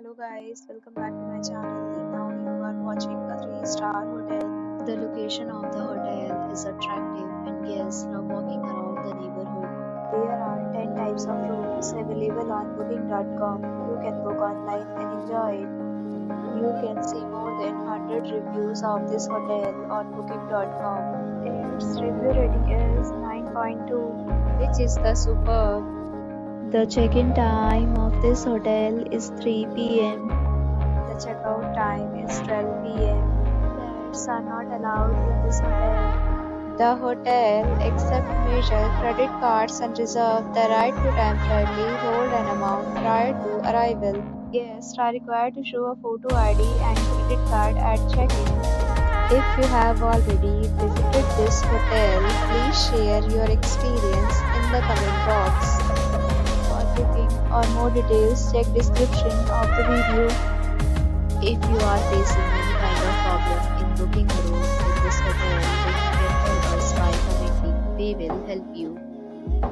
Hello guys, welcome back to my channel. Now you are watching a 3-star hotel. The location of the hotel is attractive and guests love walking around the neighborhood. There are 10 types of rooms available on booking.com. You can book online and enjoy it. You can see more than 100 reviews of this hotel on booking.com. Its review rating is 9.2, which is the superb. The check-in time of this hotel is 3 p.m. The checkout time is 12 p.m. Pets are not allowed in this hotel. The hotel accepts major credit cards and reserves the right to temporarily hold an amount prior to arrival. Guests are required to show a photo ID and credit card at check-in. If you have already visited this hotel, please share your experience in the comment box. For booking or more details, check description of the video. If you are facing any kind of problem in booking a room in this hotel, then you can help us by commenting. We will help you.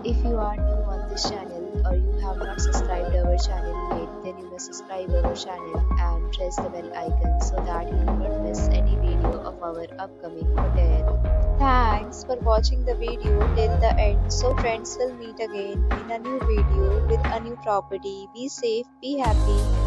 If you are new on this channel or you have not subscribed our channel yet, then you must subscribe our channel and press the bell icon so that you do not miss any video of our upcoming hotel. Thanks for watching the video till the end. So friends, will meet again in a new video with a new property. Be safe, be happy.